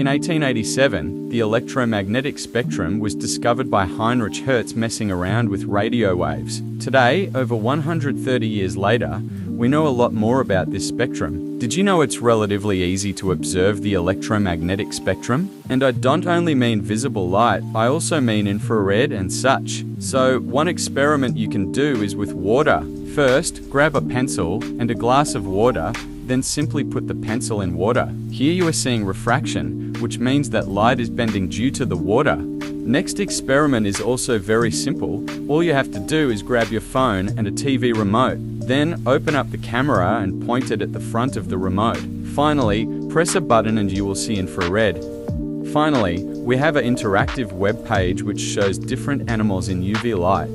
In 1887, the electromagnetic spectrum was discovered by Heinrich Hertz messing around with radio waves. Today, over 130 years later, we know a lot more about this spectrum. Did you know it's relatively easy to observe the electromagnetic spectrum? And I don't only mean visible light, I also mean infrared and such. So, one experiment you can do is with water. First, grab a pencil and a glass of water, then simply put the pencil in water. Here you are seeing refraction, which means that light is bending due to the water. Next experiment is also very simple. All you have to do is grab your phone and a TV remote. Then open up the camera and point it at the front of the remote. Finally, press a button and you will see infrared. Finally, we have an interactive web page which shows different animals in UV light.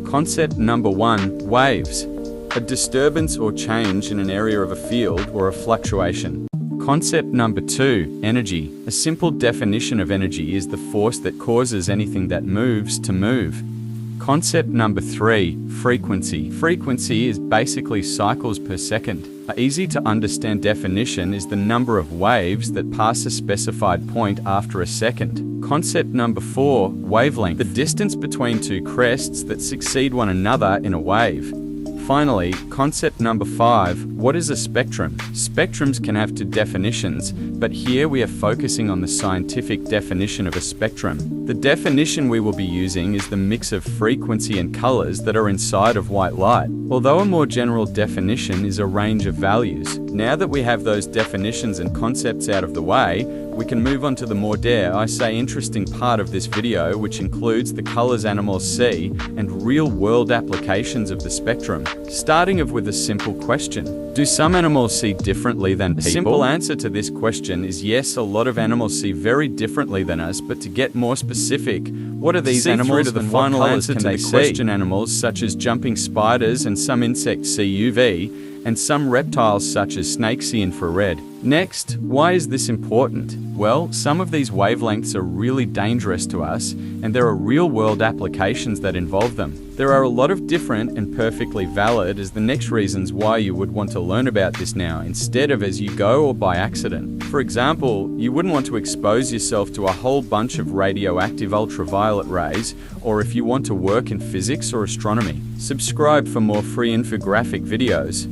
Concept number 1, waves. A disturbance or change in an area of a field or a fluctuation. Concept number 2, energy. A simple definition of energy is the force that causes anything that moves to move. Concept number 3, frequency. Frequency is basically cycles per second. An easy to understand definition is the number of waves that pass a specified point after a second. Concept number 4, wavelength. The distance between two crests that succeed one another in a wave. Finally, concept number 5, what is a spectrum? Spectrums can have two definitions, but here we are focusing on the scientific definition of a spectrum. The definition we will be using is the mix of frequency and colors that are inside of white light, although a more general definition is a range of values. Now that we have those definitions and concepts out of the way, we can move on to the more, dare I say, interesting part of this video, which includes the colors animals see and real-world applications of the spectrum. Starting off with a simple question. Do some animals see differently than people? The simple answer to this question is yes, a lot of animals see very differently than us, but to get more specific, what are these animals? The final answer to the question, animals such as jumping spiders and some insects see UV, and some reptiles such as snakes see infrared. Next, why is this important? Well, some of these wavelengths are really dangerous to us, and there are real-world applications that involve them. There are a lot of different and perfectly valid as the next reasons why you would want to learn about this now, instead of as you go or by accident. For example, you wouldn't want to expose yourself to a whole bunch of radioactive ultraviolet rays, or if you want to work in physics or astronomy. Subscribe for more free infographic videos.